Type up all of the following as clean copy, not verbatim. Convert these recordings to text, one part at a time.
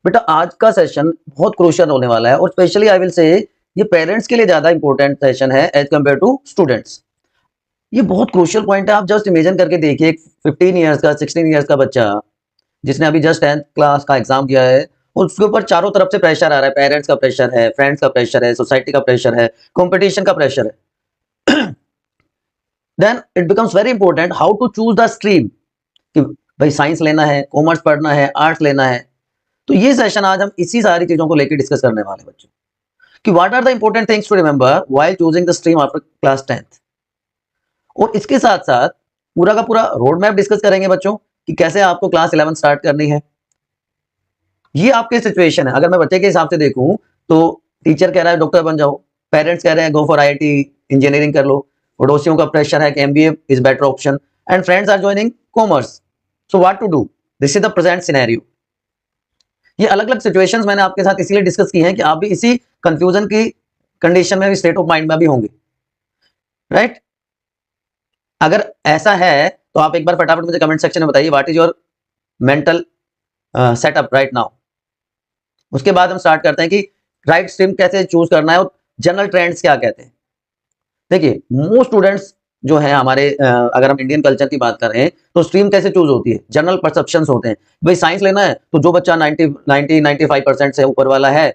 बेटा आज का सेशन बहुत क्रूशियल होने वाला है और स्पेशली आई विल से ये पेरेंट्स के लिए ज्यादा इंपॉर्टेंट सेशन है एज कम्पेयर टू स्टूडेंट्स। ये बहुत क्रूशियल पॉइंट है। आप जस्ट इमेजिन करके देखिए, एक 15 ईयर्स का 16 ईयर्स का बच्चा जिसने अभी जस्ट 10th क्लास का एग्जाम दिया है और उसके ऊपर चारों तरफ से प्रेशर आ रहा है। पेरेंट्स का प्रेशर है, फ्रेंड्स का प्रेशर है, सोसाइटी का प्रेशर है, कंपटीशन का प्रेशर है। Then it becomes very important how to choose the stream कि भाई साइंस लेना है, कॉमर्स पढ़ना है, आर्ट्स लेना है। तो ये सेशन आज हम इसी सारी चीजों को लेकर डिस्कस करने वाले हैं बच्चों कि what are the important things to remember while choosing the stream after class 10th। और इसके साथ साथ पूरा का पूरा रोड मैप डिस्कस करेंगे बच्चों कि कैसे आपको क्लास 11 स्टार्ट करनी है। ये आपकी सिचुएशन है। अगर मैं बच्चे के हिसाब से देखूं तो टीचर कह रहा है डॉक्टर बन जाओ, पेरेंट्स कह रहे हैं गो फॉर आईआईटी इंजीनियरिंग कर लो, पड़ोसियों का प्रेशर है कि MBA is better option, and friends are joining commerce. So what to do, this is the present scenario. ये अलग अलग सिचुएशंस मैंने आपके साथ इसलिए डिस्कस की हैं कि आप भी इसी कंफ्यूजन की कंडीशन में भी, स्टेट ऑफ माइंड में भी होंगे, राइट? अगर ऐसा है तो आप एक बार फटाफट मुझे कमेंट सेक्शन में बताइए what is your mental setup right now. उसके बाद हम स्टार्ट करते हैं कि राइट स्ट्रीम कैसे चूज करना है और जनरल ट्रेंड्स क्या कहते हैं। देखिए मोस्ट स्टूडेंट्स जो है हमारे, अगर हम इंडियन कल्चर की बात कर रहे हैं तो स्ट्रीम कैसे चूज होती है, जनरल परसेप्शंस होते हैं। भाई साइंस लेना है तो जो बच्चा 95% से ऊपर वाला है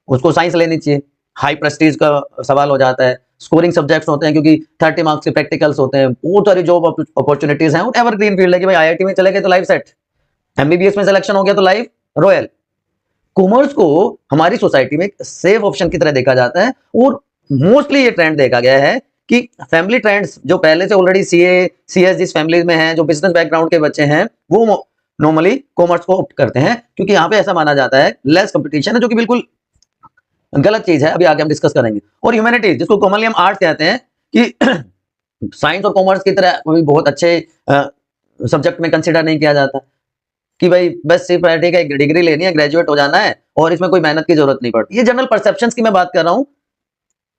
उसको साइंस लेनी चाहिए। हाई प्रेस्टीज का सवाल हो जाता है। स्कोरिंग सब्जेक्ट्स होते हैं क्योंकि 30 मार्क्स के प्रैक्टिकल्स होते हैं। बहुत सारी जॉब अपॉर्चुनिटीज हैं और एवरग्रीन फील्ड है कि भाई आईआईटी में चले गए तो लाइफ सेट, एमबीबीएस में सिलेक्शन हो गया तो लाइफ रॉयल। कॉमर्स को हमारी सोसाइटी में सेफ ऑप्शन की तरह देखा जाता है और मोस्टली ये ट्रेंड देखा गया है कि फैमिली ट्रेंड्स जो पहले से ऑलरेडी सीए सीएस जिस फैमिली में हैं, जो बिजनेस बैकग्राउंड के बच्चे हैं, वो नॉर्मली कॉमर्स को ऑप्ट करते हैं क्योंकि यहाँ पे ऐसा माना जाता है लेस कंपटीशन है, जो कि बिल्कुल गलत चीज है। अभी आगे हम डिस्कस करेंगे। और ह्यूमैनिटीज जिसको कॉमनली हम आर्ट्स कहते हैं कि साइंस और कॉमर्स की तरह बहुत अच्छे सब्जेक्ट में कंसिडर नहीं किया जाता कि भाई बस सिर्फ ठीक है डिग्री लेनी है, ग्रेजुएट हो जाना है और इसमें कोई मेहनत की जरूरत नहीं पड़ती। ये जनरल परसेप्शंस की मैं बात कर रहा हूँ,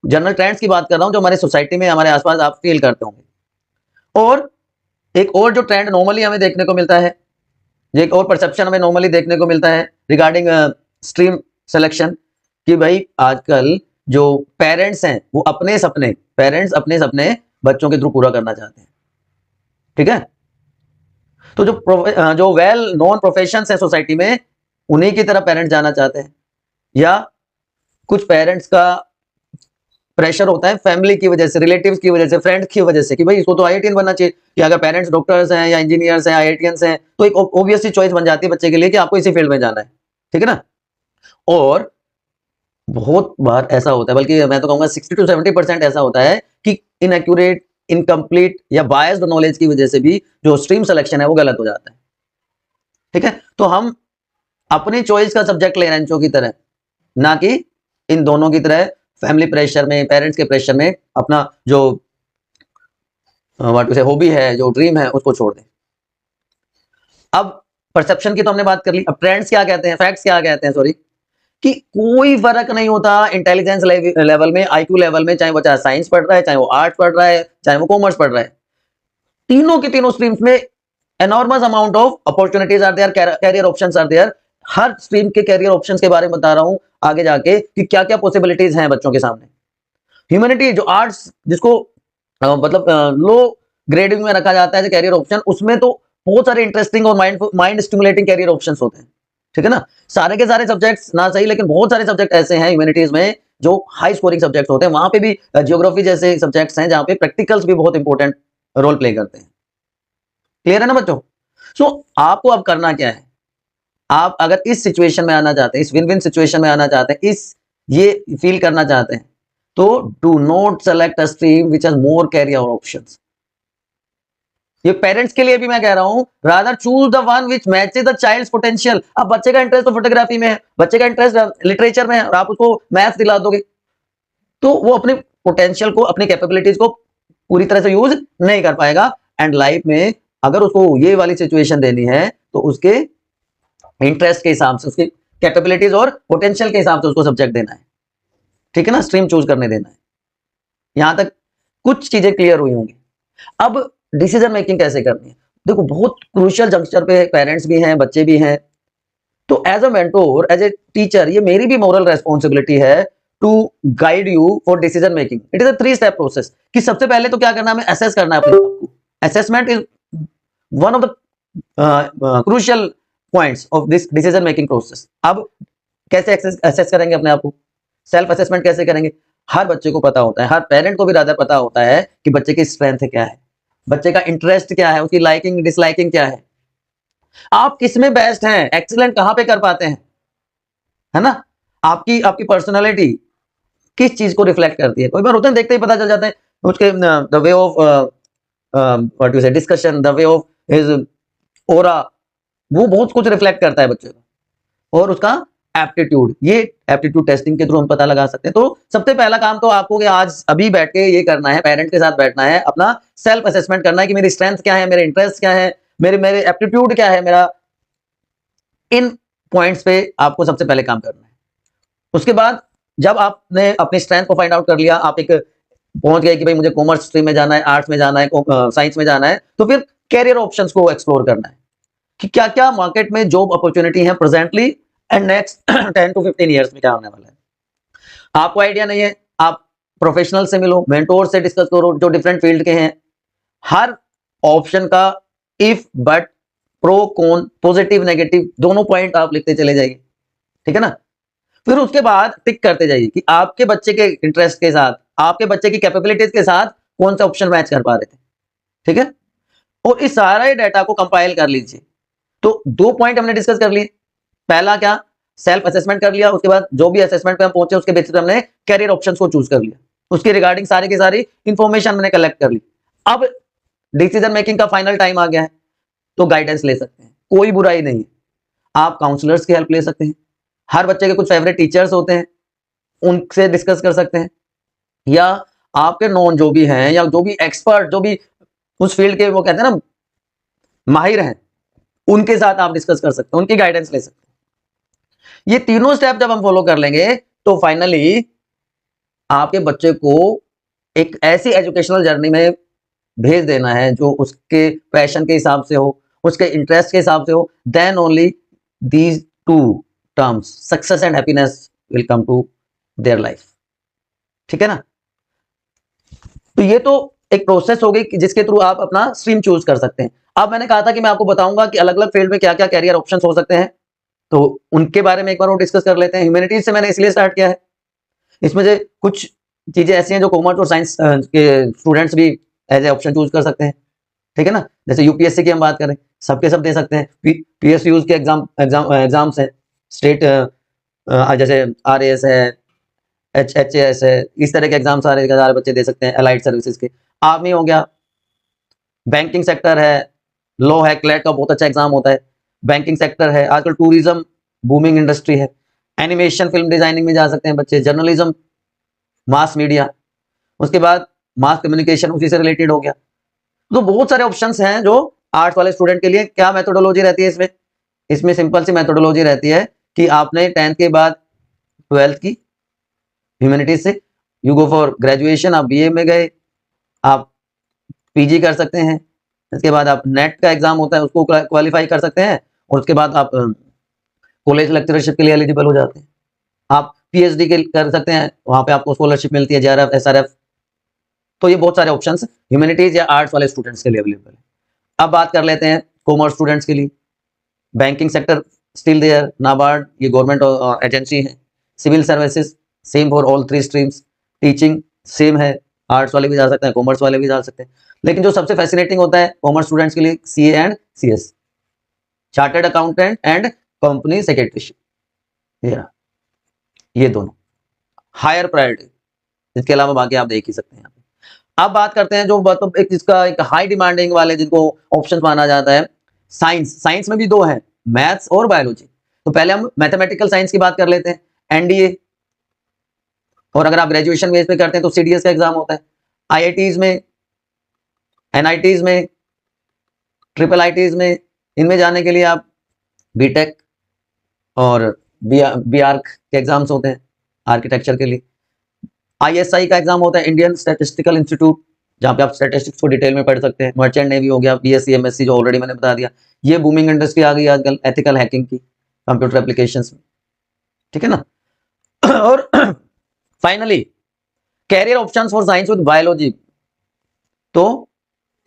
जनरल ट्रेंड्स की बात कर रहा हूँ जो हमारे सोसाइटी में हमारे आसपास आप फील करते होंगे। और एक और जो ट्रेंड नॉर्मली हमें देखने को मिलता है, एक और परसेप्शन हमें नॉर्मली देखने को मिलता है रिगार्डिंग स्ट्रीम सिलेक्शन कि भाई आजकल जो पेरेंट्स हैं वो पेरेंट्स अपने सपने बच्चों के थ्रू पूरा करना चाहते हैं। ठीक है, तो जो वेल नोन प्रोफेशंस है सोसाइटी में उन्हीं की तरफ पेरेंट्स जाना चाहते हैं, या कुछ पेरेंट्स का प्रेशर होता है फैमिली की वजह से, रिलेटिव्स की वजह से, फ्रेंड्स की वजह से कि भाई इसको तो आईआईटीएन बनना चाहिए। कि अगर पेरेंट्स डॉक्टर्स हैं या इंजीनियर्स हैं, आईआईटीएंस हैं, तो एक ऑब्वियसली चॉइस बन जाती है बच्चे के लिए कि आपको इसी फील्ड में जाना है। ठीक है ना? और बहुत बार ऐसा होता है, बल्कि मैं तो कहूंगा 60 to 70% ऐसा होता है कि इनएक्यूरेट, इनकम्प्लीट या बायस्ड नॉलेज की वजह से भी जो स्ट्रीम सिलेक्शन है वो गलत हो जाता है। ठीक है, तो हम अपनी चॉइस का सब्जेक्ट ले रहे हैं की तरह, ना कि इन दोनों की तरह फैमिली प्रेशर में, पेरेंट्स के प्रेशर में अपना जो व्हाट टू से हॉबी है, जो ड्रीम है, उसको छोड़ दें। अब परसेप्शन की तो हमने बात कर ली। अब ट्रेंड्स क्या कहते हैं, फैक्ट्स क्या कहते हैं, सॉरी, कि कोई फर्क नहीं होता इंटेलिजेंस लेवल में, आईक्यू लेवल में, चाहे बच्चा साइंस पढ़ रहा है, चाहे वो आर्ट्स पढ़ रहा है, चाहे वो कॉमर्स पढ़ रहा है। तीनों की तीनों स्ट्रीम्स में enormous amount of opportunities are there, career options are there. हर स्ट्रीम के कैरियर ऑप्शंस के बारे में बता रहा हूं आगे जाके कि क्या क्या पॉसिबिलिटीज हैं बच्चों के सामने। ह्यूमैनिटी जो आर्ट्स जिसको मतलब लो ग्रेडिंग में रखा जाता है कैरियर ऑप्शन, उसमें तो बहुत सारे इंटरेस्टिंग और माइंड स्टिमुलेटिंग कैरियर ऑप्शंस होते हैं। ठीक है ना? सारे के सारे सब्जेक्ट्स ना सही, लेकिन बहुत सारे सब्जेक्ट ऐसे हैं ह्यूमैनिटीज में जो हाई स्कोरिंग सब्जेक्ट्स होते हैं। वहां पे भी जियोग्राफी जैसे सब्जेक्ट्स हैं जहां पे प्रैक्टिकल्स भी बहुत इंपॉर्टेंट रोल प्ले करते हैं। क्लियर है ना बच्चों? सो आपको अब करना क्या है, आप अगर इस सिचुएशन में आना चाहते हैं, इस विन विन सिचुएशन में आना चाहते हैं, इस ये फील करना चाहते हैं, तो do not select a stream which has more career options. ये पेरेंट्स के लिए भी मैं कह रहा हूं, rather choose the one which matches the child's potential. अब बच्चे का इंटरेस्ट तो फोटोग्राफी में है, बच्चे का इंटरेस्ट लिटरेचर में है, और आप उसको मैथ्स दिला दोगे तो वो अपने पोटेंशियल को, अपनी कैपेबिलिटीज को पूरी तरह से यूज नहीं कर पाएगा। एंड लाइफ में अगर उसको ये वाली सिचुएशन देनी है तो उसके इंटरेस्ट के हिसाब से, उसकी कैपेबिलिटीज और पोटेंशियल के हिसाब से उसको सब्जेक्ट देना है। ठीक है ना? स्ट्रीम चूज करने देना है। यहां तक कुछ चीजें क्लियर हुई होंगी। अब डिसीजन मेकिंग कैसे करनी है, देखो बहुत क्रूशियल जंक्चर पे पेरेंट्स भी हैं, बच्चे भी हैं। तो as a mentor, as a teacher, ये मेरी भी मोरल रेस्पॉन्सिबिलिटी है to guide you for decision making. It is a 3 step process कि सबसे पहले तो क्या करना है, हमें असेस करना है अपने आप को। Assessment is one of the crucial points of this decision making process. अब कैसे असेस करेंगे अपने आप को, सेल्फ असेसमेंट कैसे करेंगे? हर बच्चे को पता होता है, हर पेरेंट को भी ज्यादा पता होता है कि बच्चे की स्ट्रेंथ क्या है, बच्चे का इंटरेस्ट क्या है, उसकी लाइकिंग डिसलाइकिंग क्या है, आप किसमें बेस्ट हैं, एक्सीलेंट कहां पे कर पाते हैं, है ना? आपकी आपकी पर्सनालिटी किस चीज को रिफ्लेक्ट करती है। कोई बार होता है देखते ही पता चल जाता है उसके the way of what you say discussion, the way of his aura, वो बहुत कुछ रिफ्लेक्ट करता है बच्चे को। और उसका एप्टीट्यूड, ये एप्टीट्यूड टेस्टिंग के थ्रू हम पता लगा सकते हैं। तो सबसे पहला काम तो आपको कि आज अभी बैठ के ये करना है, पेरेंट के साथ बैठना है, अपना सेल्फ असेसमेंट करना है कि मेरी स्ट्रेंथ क्या है, मेरे इंटरेस्ट क्या है, मेरे मेरे एप्टीट्यूड क्या है मेरा। इन पॉइंट्स पे आपको सबसे पहले काम करना है। उसके बाद जब आपने अपनी स्ट्रेंथ को फाइंड आउट कर लिया, आप एक पहुंच गए कि भाई मुझे कॉमर्स स्ट्रीम में जाना है, आर्ट्स में जाना है, साइंस में जाना है, तो फिर कैरियर ऑप्शंस को एक्सप्लोर करना है कि क्या क्या मार्केट में जॉब अपॉर्चुनिटी है presently and next 10 to 15 years में क्या होने वाला है। आपको आइडिया नहीं है, आप प्रोफेशनल से मिलो, मेंटोर से डिस्कस करो जो डिफरेंट फील्ड के हैं। हर ऑप्शन का if but, pro con, positive negative दोनों पॉइंट आप लिखते चले जाइए, ठीक है ना? फिर उसके बाद टिक करते जाइए कि आपके बच्चे के इंटरेस्ट के साथ, आपके बच्चे की कैपेबिलिटीज के साथ कौन सा ऑप्शन मैच कर पा रहे थे, ठीक है? और इस सारे डाटा को कंपाइल कर लीजिए। तो 2 पॉइंट हमने डिस्कस कर लिए। पहला क्या, सेल्फ असेसमेंट कर लिया, उसके बाद जो भी असेसमेंट पे हम पहुंचे उसके बेसिस पे हमने कैरियर ऑप्शंस को चूज कर लिया, उसके रिगार्डिंग सारी की सारी इंफॉर्मेशन हमने कलेक्ट कर ली। अब डिसीजन मेकिंग का फाइनल टाइम आ गया है, तो गाइडेंस ले सकते हैं, कोई बुराई नहीं है। आप काउंसलर्स की हेल्प ले सकते हैं, हर बच्चे के कुछ फेवरेट टीचर्स होते हैं, उनसे डिस्कस कर सकते हैं, या आपके नॉन जो भी हैं या जो भी एक्सपर्ट, जो भी उस फील्ड के वो कहते हैं ना माहिर हैं, उनके साथ आप डिस्कस कर सकते हैं, उनकी गाइडेंस ले सकते हैं। ये तीनों स्टेप जब हम फॉलो कर लेंगे तो फाइनली आपके बच्चे को एक ऐसी एजुकेशनल जर्नी में भेज देना है जो उसके पैशन के हिसाब से हो, उसके इंटरेस्ट के हिसाब से हो। Then only these two terms success and happiness will come to their life, ठीक है ना? तो ये तो एक प्रोसेस हो गई कि जिसके थ्रू आप अपना स्ट्रीम चूज कर सकते हैं। अब मैंने कहा था कि मैं आपको बताऊंगा कि अलग अलग फील्ड में क्या क्या कैरियर ऑप्शंस हो सकते हैं, तो उनके बारे में एक बार और डिस्कस कर लेते हैं। ह्यूमैनिटीज से मैंने इसलिए स्टार्ट किया है, इसमें से कुछ चीजें ऐसी हैं जो कॉमर्स और साइंस के स्टूडेंट्स भी एज ए ऑप्शन चूज कर सकते हैं, ठीक है ना? जैसे यूपीएससी की हम बात करें, सबके सब दे सकते हैं। पीएसयूज के एग्जाम्स हैं, स्टेट जैसे आरएएस है, एचएएस है, इस तरह के एग्जाम सारे बच्चे दे सकते हैं। अलाइड सर्विसेज के, आर्मी हो गया, बैंकिंग सेक्टर है, लॉ है, क्लैट का बहुत अच्छा एग्जाम होता है, बैंकिंग सेक्टर है, आजकल टूरिज्म बूमिंग इंडस्ट्री है, एनिमेशन फिल्म डिजाइनिंग में जा सकते हैं बच्चे, जर्नलिज्म, मास मीडिया, उसके बाद मास कम्युनिकेशन उसी से रिलेटेड हो गया। तो बहुत सारे ऑप्शंस हैं जो आर्ट्स वाले स्टूडेंट के लिए। क्या मेथोडोलॉजी रहती है इसमें? इसमें सिंपल सी मेथोडोलॉजी रहती है कि आपने 10th के बाद 12th की ह्यूमैनिटीज से, यू गो फॉर ग्रेजुएशन, आप बीए में गए, आप पीजी कर सकते हैं, इसके बाद आप नेट का एग्जाम होता है उसको क्वालिफाई कर सकते हैं, और उसके बाद आप कॉलेज लेक्चरशिप के लिए एलिजिबल हो जाते हैं। आप पीएचडी के कर सकते हैं, वहां पे आपको स्कॉलरशिप मिलती है, जेआरएफ, एसआरएफ। तो ये बहुत सारे ऑप्शंस ह्यूमैनिटीज या आर्ट्स वाले स्टूडेंट्स के लिए अवेलेबल है। अब बात कर लेते हैं कॉमर्स स्टूडेंट्स के लिए। Banking sector still there, NABARD ये गवर्नमेंट एजेंसी है। Civil services same for all 3 streams. Teaching same है, आर्ट्स वाले भी जा सकते हैं, कॉमर्स वाले भी जा सकते हैं। लेकिन जो सबसे फैसिनेटिंग होता है कॉमर्स स्टूडेंट्स के लिए, CA and CS, chartered accountant and company secretaryship, ये दोनों हायर प्रायोरिटी। इसके अलावा बाकी आप देख ही सकते हैं यहाँ पे। अब बात करते हैं जो मतलब एक जिसका एक हाई डिमांडिंग वाले जिनको ऑप्शन माना जाता है, साइंस। साइंस में भी 2 हैं, मैथ्स और बायोलॉजी। तो पहले हम मैथमेटिकल साइंस की बात कर लेते हैं, एनडीए। और अगर आप ग्रेजुएशन बेस पे करते हैं तो सीडीएस का एग्जाम होता है। आईआईटीज में, एनआईटीज में, ट्रिपल आईटीज में, इनमें जाने के लिए आप बीटेक और बीआर्क के एग्जाम्स होते हैं आर्किटेक्चर के लिए। आईएसआई का एग्जाम होता है, इंडियन स्टैटिस्टिकल इंस्टीट्यूट, जहां पे आप स्टैटिस्टिक्स को डिटेल में पढ़ सकते हैं। मर्चेंट नेवी हो गया, बीएससी एमएससी जो ऑलरेडी मैंने बता दिया। ये बूमिंग इंडस्ट्री आ गई आजकल एथिकल हैकिंग की, कंप्यूटर एप्लीकेशंस में, ठीक है ना। और finally career options for science with biology. तो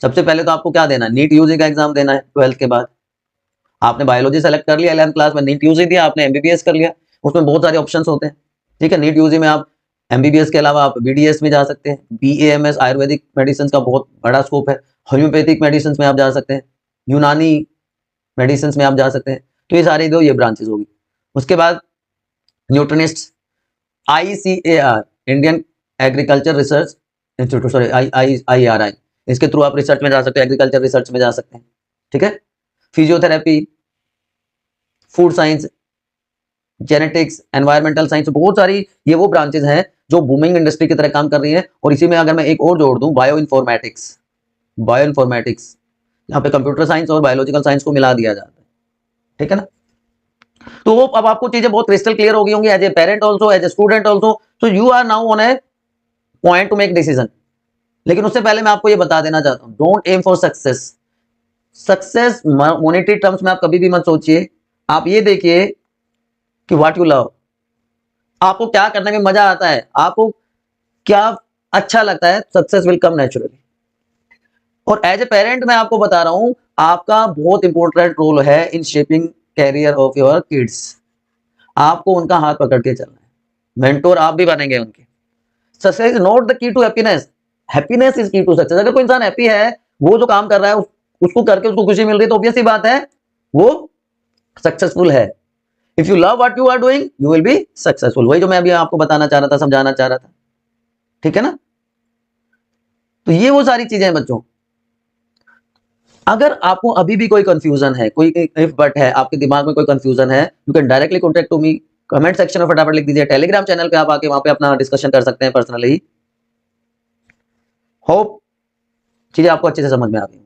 सबसे पहले तो आपको क्या देना है, नीट यूजी का एग्जाम देना है 12th के बाद। आपने बायोलॉजी सेलेक्ट कर लिया 11th क्लास में, नीट यूजी दिया, आपने एमबीबीएस कर लिया, उसमें बहुत सारे ऑप्शंस होते हैं, ठीक है। नीट यूजी में आप एमबीबीएस के अलावा आप बीडीएस में जा सकते हैं, बीएएमएस आयुर्वेदिक मेडिसिन का बहुत बड़ा स्कोप है, होम्योपैथिक मेडिसिन में आप जा सकते हैं, यूनानी मेडिसिन में आप जा सकते हैं। तो ये सारी दो ये ब्रांचेस होगी। उसके बाद न्यूट्रिनिस्ट, ICAR Indian agriculture research institute, sorry IIRI, इसके थ्रू आप रिसर्च में जा सकते हैं, एग्रीकल्चर रिसर्च में जा सकते हैं, ठीक है। Physiotherapy, food science, genetics, environmental science, बहुत सारी ये वो ब्रांचेस हैं जो बूमिंग इंडस्ट्री की तरह काम कर रही हैं। और इसी में अगर मैं एक और जोड़ दूं, बायो इन्फॉर्मेटिक्स, यहाँ पे कंप्यूटर साइंस और बायोलॉजिकल साइंस को मिला दिया जाता है, ठीक है ना। तो वो अब आपको चीजें बहुत क्रिस्टल क्लियर हो गई होंगी, as a parent also, as a student also. So you are now on a point to make decision. लेकिन उससे पहले मैं आपको ये बता देना चाहता हूं, don't aim for success. Success monetary terms में आप कभी भी मत सोचिए। आप ये देखिए कि व्हाट यू लव, आपको क्या करने में मजा आता है, आपको क्या अच्छा लगता है, सक्सेस विल कम नेचुरली। और एज ए पेरेंट मैं आपको बता रहा हूं, आपका बहुत इंपॉर्टेंट रोल है in shaping carrier of your kids. आपको उनका हाथ पकड़ के चलना है, मेंटोर आप भी बनेंगे उनके। Success is not the key to happiness, happiness is key to success. अगर कोई इंसान हैप्पी है, वो जो काम कर रहा है उसको करके उसको खुशी मिल रही है, तो ऑब्वियस सी बात है वो सक्सेसफुल है। If you love what you are doing, you will be successful. वही जो मैं अभी आपको बताना चाह रहा था, समझाना चाह रहा था, ठीक है ना। तो ये वो सारी चीजें हैं बच्चों। अगर आपको अभी भी कोई कंफ्यूजन है, कोई इफ बट है, आपके दिमाग में कोई कंफ्यूजन है, you can directly contact to me, comment section में फटाफट लिख दीजिए। टेलीग्राम चैनल पे आप आके वहां पे अपना डिस्कशन कर सकते हैं पर्सनली। होप चीजें आपको अच्छे से समझ में आ गई।